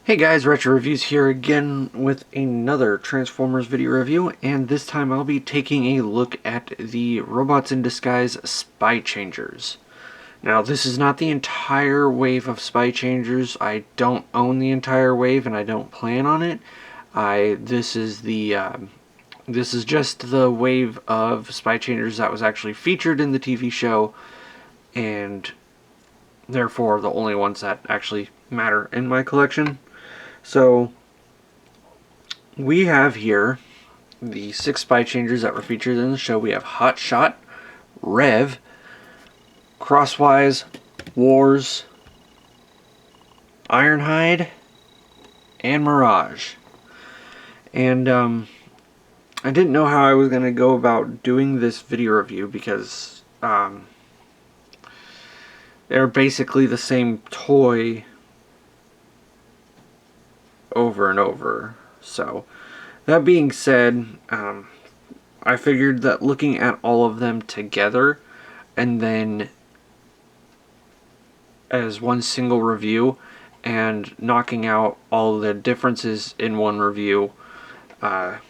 Hey guys, Retro Reviews here again with another Transformers video review, and this time I'll be taking a look at the Robots in Disguise Spychangers. Now, this is not the entire wave of Spychangers. I don't own the entire wave, and I don't plan on it. This is just the wave of Spychangers that was actually featured in the TV show, and therefore the only ones that actually matter in my collection. So, we have here the 6 Spychangers that were featured in the show. We have Hotshot, r.e.v, Crosswise, w.a.r.s, Ironhide, and Mirage. And I didn't know how I was going to go about doing this video review because they're basically the same toy over and over. So, that being said, I figured that looking at all of them together and then as one single review and knocking out all the differences in one review would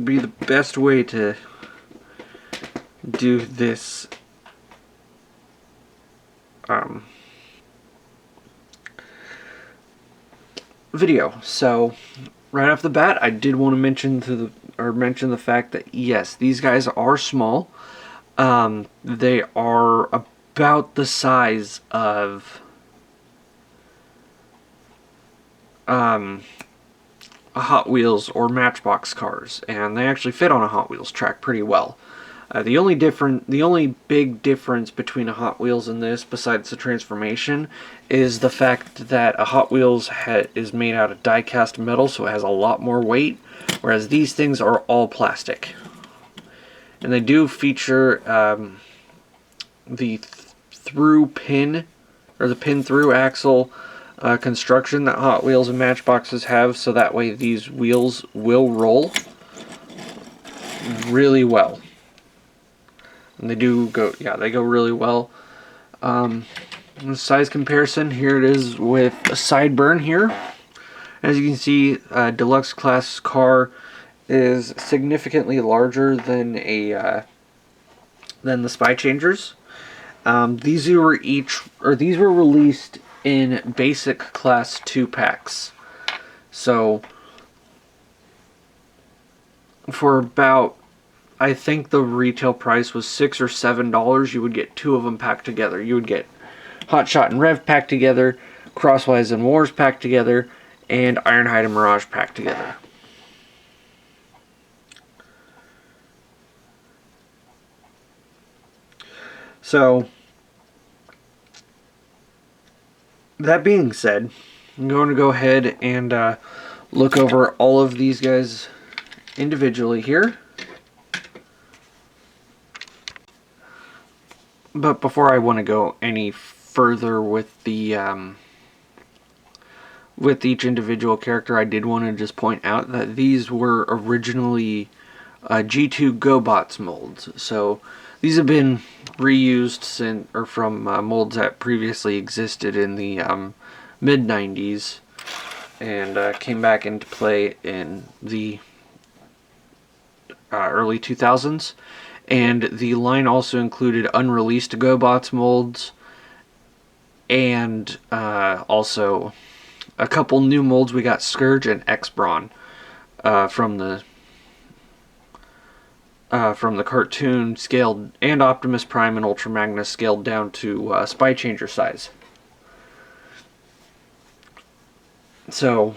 be the best way to do this video. So right off the bat, I did want to mention the fact that yes, these guys are small. They are about the size of a Hot Wheels or Matchbox cars, and they actually fit on a Hot Wheels track pretty well. The only big difference between a Hot Wheels and this, besides the transformation, is the fact that a Hot Wheels is made out of die-cast metal, so it has a lot more weight, whereas these things are all plastic. And they do feature the through pin, or the pin-through axle construction that Hot Wheels and Matchboxes have, so that way these wheels will roll really well. And they do go, yeah, they go really well. The size comparison, here it is with a sideburn here. As you can see, a deluxe class car is significantly larger than the Spychangers. These were released in basic class 2 packs. So for about, I think the retail price was $6 or $7, you would get 2 of them packed together. You would get Hotshot and r.e.v packed together, Crosswise and w.a.r.s packed together, and Ironhide and Mirage packed together. So, that being said, I'm going to go ahead and look over all of these guys individually here. But before I want to go any further with the with each individual character, I did want to just point out that these were originally G2 GoBots molds. So these have been reused from molds that previously existed in the mid-90s and came back into play in the early 2000s. And the line also included unreleased GoBots molds and also a couple new molds. We got Scourge and X-Brawn from the cartoon scaled, and Optimus Prime and Ultra Magnus scaled down to Spychanger size. So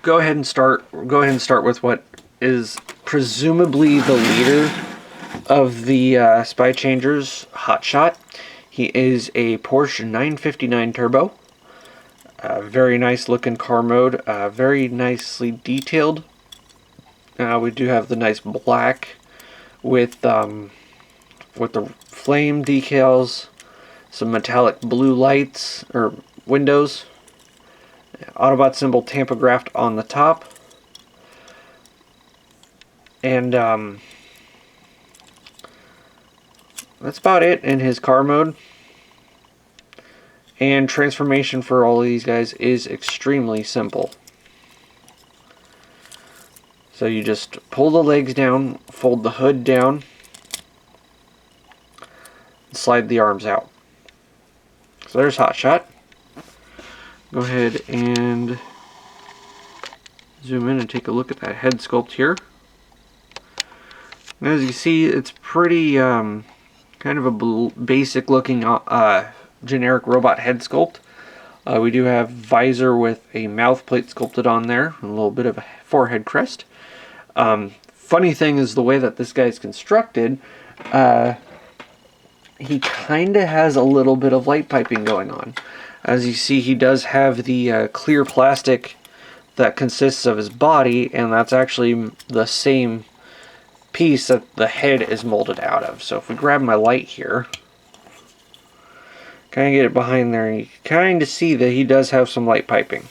go ahead and start with what is presumably the leader of the Spychangers, Hotshot. He is a Porsche 959 Turbo. Very nice looking car mode. Very nicely detailed. We do have the nice black with the flame decals, some metallic blue lights or windows. Autobot symbol tampographed on the top. And that's about it in his car mode. And transformation for all of these guys is extremely simple. So you just pull the legs down, fold the hood down, slide the arms out. So there's Hotshot. Go ahead and zoom in and take a look at that head sculpt here. And as you see, it's pretty kind of a basic looking generic robot head sculpt. We do have visor with a mouth plate sculpted on there, and a little bit of a forehead crest. Funny thing is the way that this guy's constructed, he kind of has a little bit of light piping going on. As you see, he does have the clear plastic that consists of his body, and that's actually the same piece that the head is molded out of. So if we grab my light here, kind of get it behind there, and you kind of see that he does have some light piping.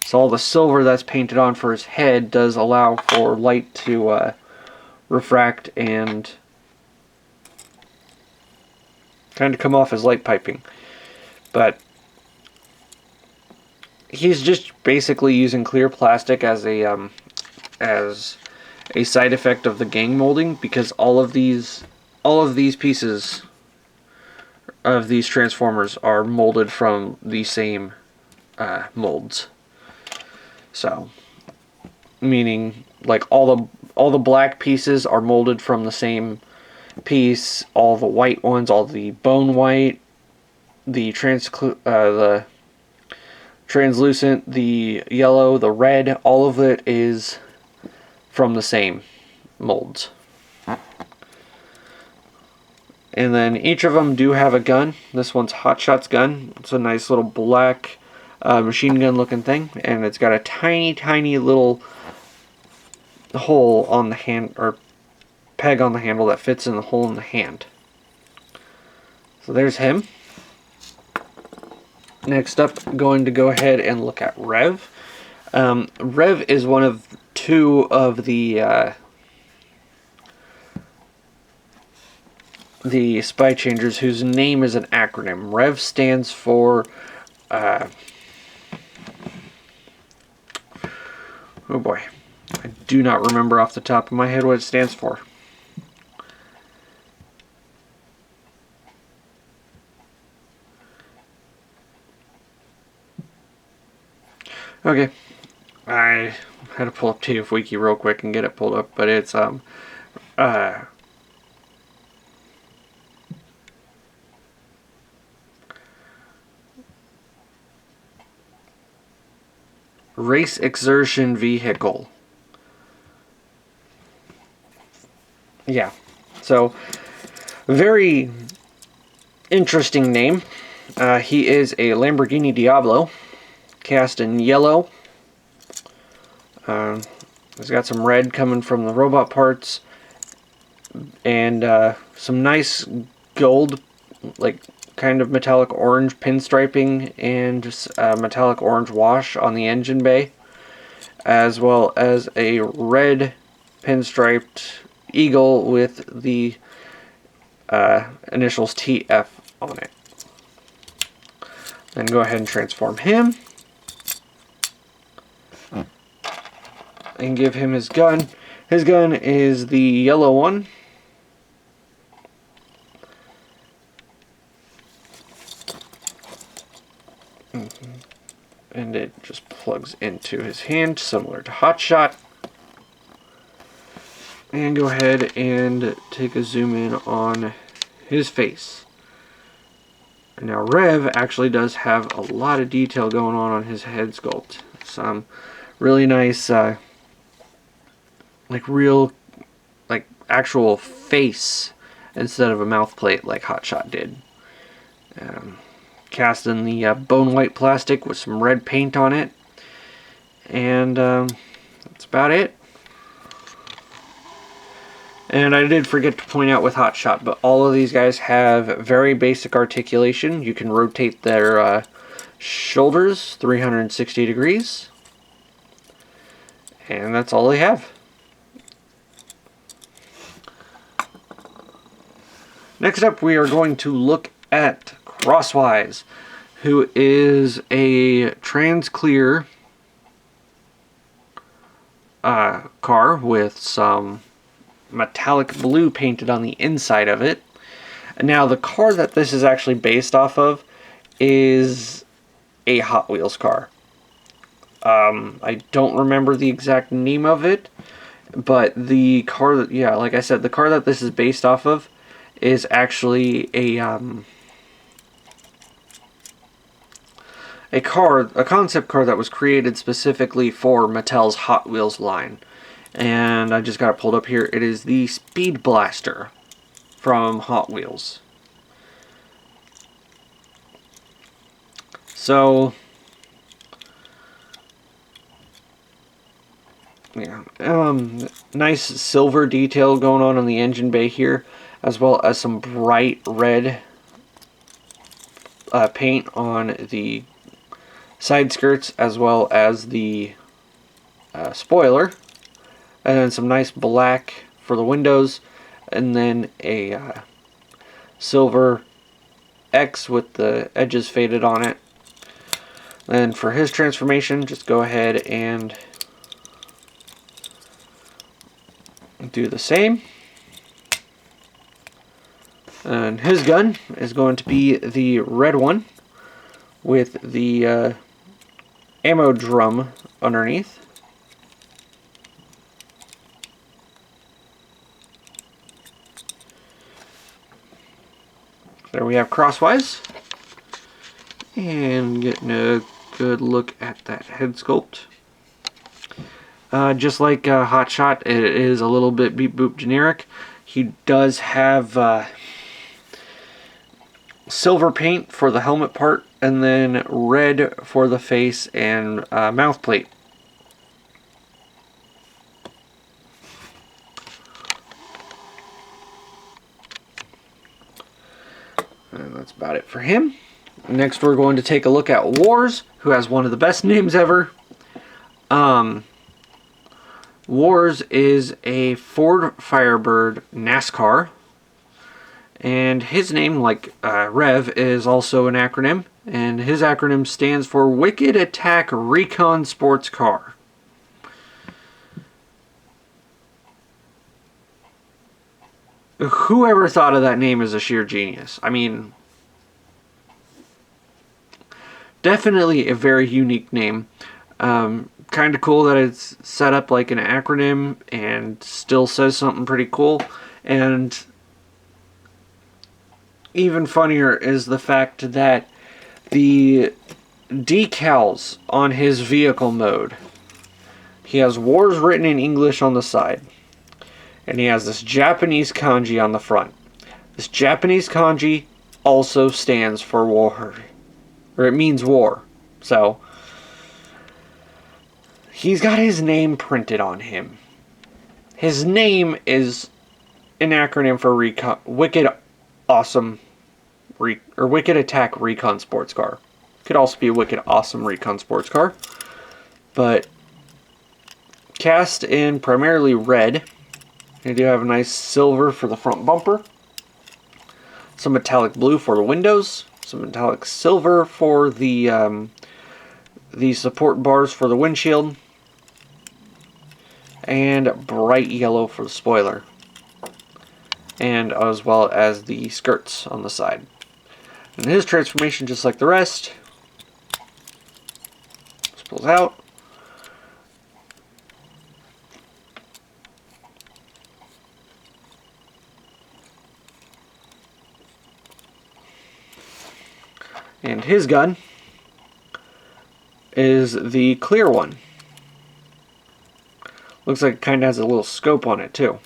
So all the silver that's painted on for his head does allow for light to refract and kind of come off as light piping. But he's just basically using clear plastic as a side effect of the gang molding, because all of these pieces of these transformers are molded from the same molds. So, meaning like all the black pieces are molded from the same piece. All the white ones, all the bone white, the translucent, the yellow, the red, all of it is from the same molds. And then each of them do have a gun. This one's Hotshot's gun. It's a nice little black machine gun looking thing, and it's got a tiny little hole on the hand, or peg on the handle that fits in the hole in the hand. So there's him. Next up, going to go ahead and look at r.e.v. r.e.v is one of two of the Spychangers whose name is an acronym. r.e.v stands for oh boy, I do not remember off the top of my head what it stands for. Okay, I had to pull up TF Wiki real quick and get it pulled up, but it's Race Exertion Vehicle. Yeah, so very interesting name. He is a Lamborghini Diablo, cast in yellow. He's got some red coming from the robot parts, and some nice gold, like kind of metallic orange pinstriping, and metallic orange wash on the engine bay, as well as a red pinstriped eagle with the initials TF on it. Then go ahead and transform him. And give him his gun. His gun is the yellow one. And it just plugs into his hand, similar to Hotshot. And go ahead and take a zoom in on his face. Now r.e.v actually does have a lot of detail going on his head sculpt. Some really nice, like real, like actual face instead of a mouth plate like Hotshot did. Cast in the bone white plastic with some red paint on it. And that's about it. And I did forget to point out with Hotshot, but all of these guys have very basic articulation. You can rotate their shoulders 360 degrees. And that's all they have. Next up, we are going to look at Crosswise. who is a trans clear car with some metallic blue painted on the inside of it. Now, the car that this is actually based off of is a Hot Wheels car. I don't remember the exact name of it, but the car that, yeah, like I said, the car that this is based off of is actually a concept car that was created specifically for Mattel's Hot Wheels line. And I just got it pulled up here. It is the Speed Blaster from Hot Wheels. So, yeah, nice silver detail going on the engine bay here, as well as some bright red paint on the side skirts, as well as the spoiler, and then some nice black for the windows, and then a silver X with the edges faded on it. Then for his transformation, just go ahead and do the same. And his gun is going to be the red one with the ammo drum underneath. There we have crosswise. And getting a good look at that head sculpt. Just like Hotshot, it is a little bit beep boop generic. He does have silver paint for the helmet part, and then red for the face and mouth plate. And that's about it for him. Next, we're going to take a look at w.a.r.s, who has one of the best names ever. w.a.r.s is a Ford Firebird NASCAR. And his name, like r.e.v, is also an acronym. And his acronym stands for Wicked Attack Recon Sports Car. Whoever thought of that name is a sheer genius. I mean, definitely a very unique name. Kind of cool that it's set up like an acronym and still says something pretty cool. And even funnier is the fact that the decals on his vehicle mode, he has w.a.r.s written in English on the side. And he has this Japanese kanji on the front. This Japanese kanji also stands for war. Or it means war. So, he's got his name printed on him. His name is an acronym for Wicked Awesome or Wicked Attack Recon Sports Car. Could also be Wicked Awesome Recon Sports Car. But cast in primarily red. You do have a nice silver for the front bumper. Some metallic blue for the windows. Some metallic silver for the support bars for the windshield. And bright yellow for the spoiler. And as well as the skirts on the side. And his transformation, just like the rest, just pulls out. And his gun is the clear one. Looks like it kind of has a little scope on it too.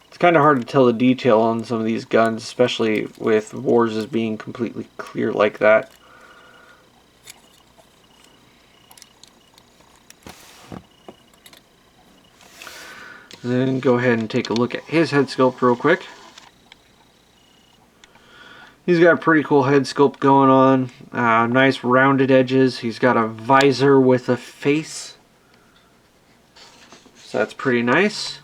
It's kind of hard to tell the detail on some of these guns, especially with w.a.r.s being completely clear like that. Then go ahead and take a look at his head sculpt real quick. He's got a pretty cool head sculpt going on. Nice rounded edges. He's got a visor with a face. So that's pretty nice.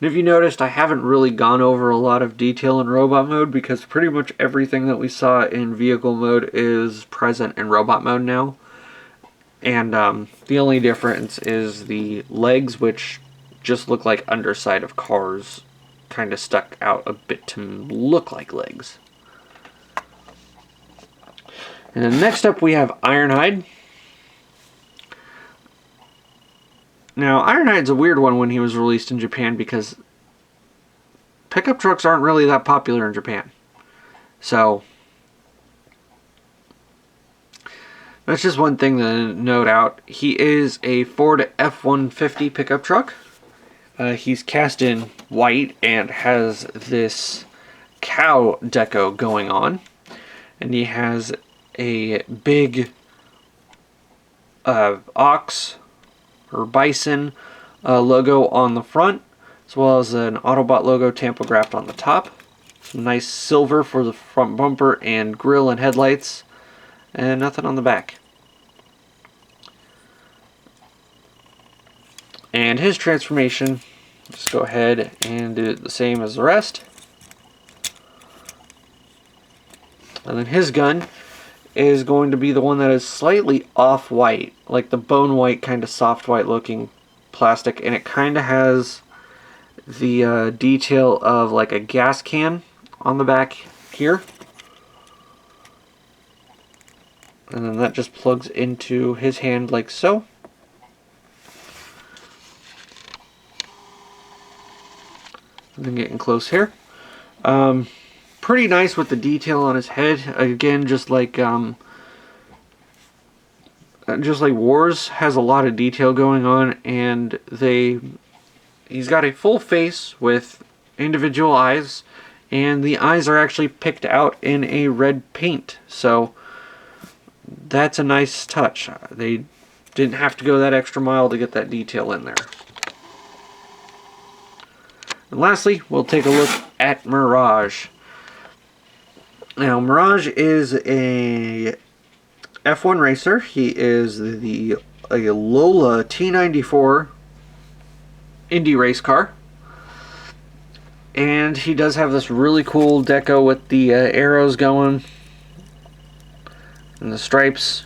And if you noticed, I haven't really gone over a lot of detail in robot mode because pretty much everything that we saw in vehicle mode is present in robot mode now. And the only difference is the legs, which just look like underside of cars, kind of stuck out a bit to look like legs. And then next up we have Ironhide. Now, Ironhide's a weird one when he was released in Japan because pickup trucks aren't really that popular in Japan. So, that's just one thing to note out. He is a Ford F-150 pickup truck. He's cast in white and has this cow deco going on. And he has a big ox or bison logo on the front, as well as an Autobot logo tampographed on the top. Some nice silver for the front bumper and grille and headlights, and nothing on the back. And his transformation, just go ahead and do it the same as the rest. And then his gun is going to be the one that is slightly off-white, like the bone white, kind of soft white looking plastic, and it kind of has the detail of like a gas can on the back here. And then that just plugs into his hand like so. And then getting close here. Pretty nice with the detail on his head. Again, just like w.a.r.s has a lot of detail going on, and he's got a full face with individual eyes, and the eyes are actually picked out in a red paint. So that's a nice touch. They didn't have to go that extra mile to get that detail in there. And lastly, we'll take a look at Mirage. Now, Mirage is a F1 racer. He is a Lola T94 Indy race car. And he does have this really cool deco with the arrows going and the stripes.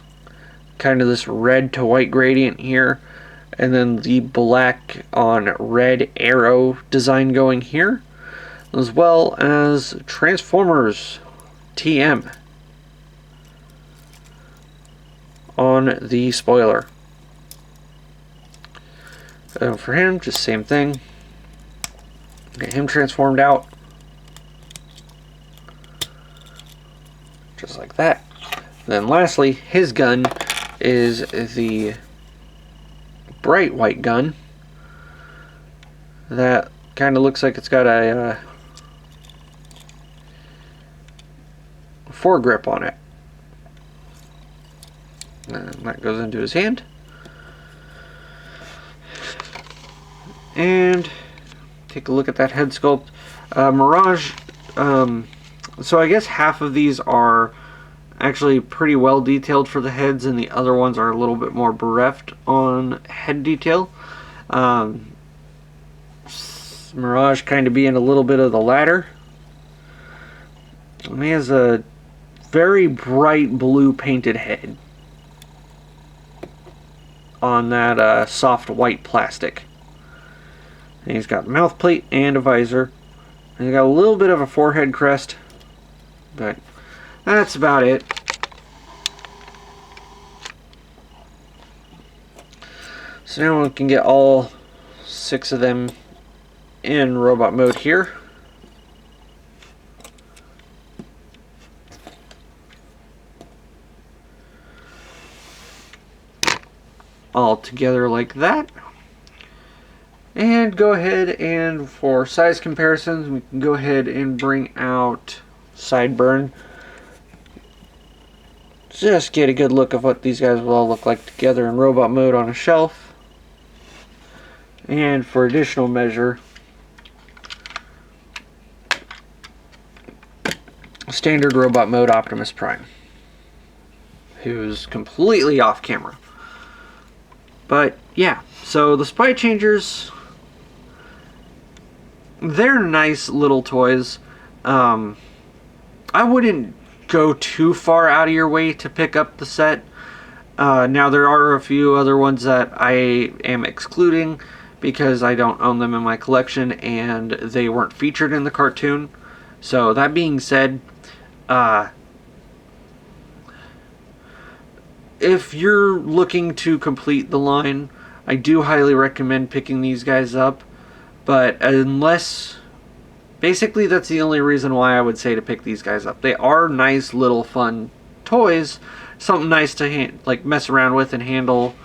Kind of this red to white gradient here. And then the black on red arrow design going here. As well as Transformers TM on the spoiler. For him, just same thing. Get him transformed out. Just like that. Then lastly, his gun is the bright white gun that kind of looks like it's got a foregrip on it. And that goes into his hand. And take a look at that head sculpt. Mirage, so I guess half of these are actually pretty well detailed for the heads, and the other ones are a little bit more bereft on head detail. Mirage kind of being a little bit of the latter. And he has a very bright blue painted head on that soft white plastic. And he's got a mouth plate and a visor. And he's got a little bit of a forehead crest, but that's about it. So now we can get all 6 of them in robot mode here. All together like that. And go ahead and for size comparisons, we can go ahead and bring out Sideburn. Just get a good look of what these guys will all look like together in robot mode on a shelf. And for additional measure, standard robot mode Optimus Prime, who's completely off camera. But yeah, so the Spychangers, they're nice little toys. I wouldn't go too far out of your way to pick up the set. Now there are a few other ones that I am excluding because I don't own them in my collection and they weren't featured in the cartoon. So that being said, if you're looking to complete the line, I do highly recommend picking these guys up. But unless... Basically, that's the only reason why I would say to pick these guys up. They are nice little fun toys. Something nice to like mess around with and handle.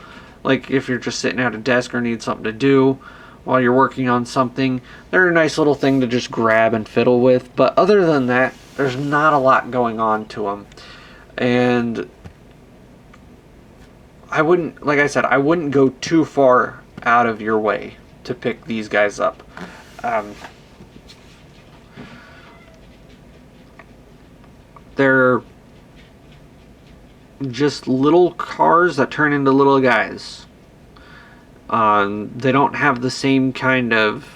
Like if you're just sitting at a desk or need something to do while you're working on something. They're a nice little thing to just grab and fiddle with. But other than that, there's not a lot going on to them. And I wouldn't, like I said, I wouldn't go too far out of your way to pick these guys up. They're just little cars that turn into little guys. They don't have the same kind of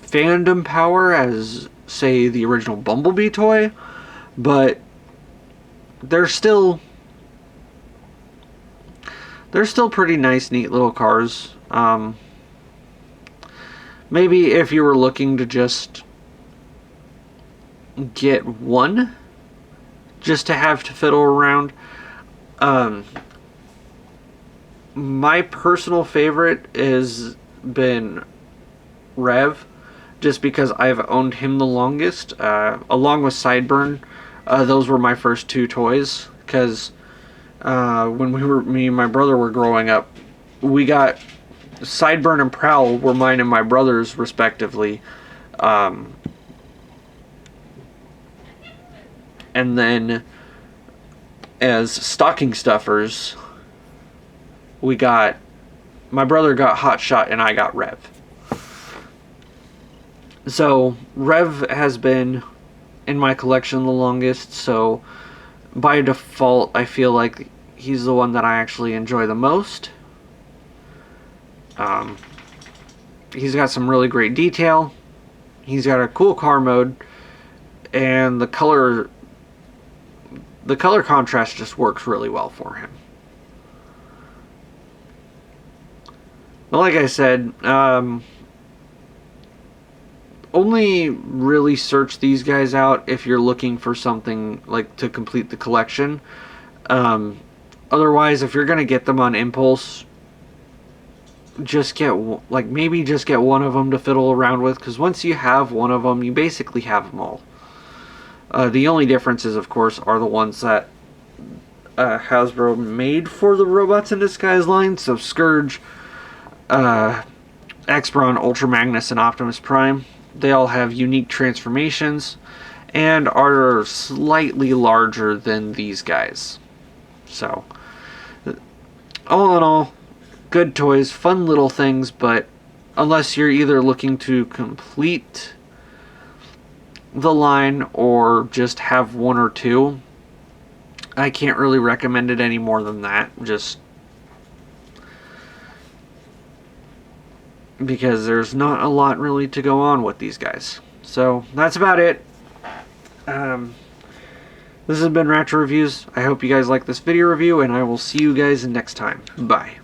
fandom power as, say, the original Bumblebee toy, but they're still pretty nice, neat little cars. Maybe if you were looking to just get one, just to have to fiddle around. My personal favorite has been r.e.v, just because I've owned him the longest, along with Sideburn. Those were my first two toys, because when me and my brother were growing up, we got Sideburn and Prowl were mine and my brother's respectively. And then as stocking stuffers, my brother got Hotshot and I got r.e.v. So r.e.v has been in my collection the longest, so by default I feel like he's the one that I actually enjoy the most. He's got some really great detail. He's got a cool car mode, and the color contrast just works really well for him. But like I said, only really search these guys out if you're looking for something like to complete the collection. Otherwise, if you're gonna get them on impulse, just get maybe just get one of them to fiddle around with, because once you have one of them, you basically have them all. The only differences, of course, are the ones that Hasbro made for the Robots in Disguise line. So Scourge, X-Brawn, Ultra Magnus, and Optimus Prime. They all have unique transformations and are slightly larger than these guys. So, all in all, good toys, fun little things, but unless you're either looking to complete the line or just have one or two, I can't really recommend it any more than that, just because there's not a lot really to go on with these guys. So that's about it. This has been Ratchet Reviews. I hope you guys like this video review, and I will see you guys next time. Bye.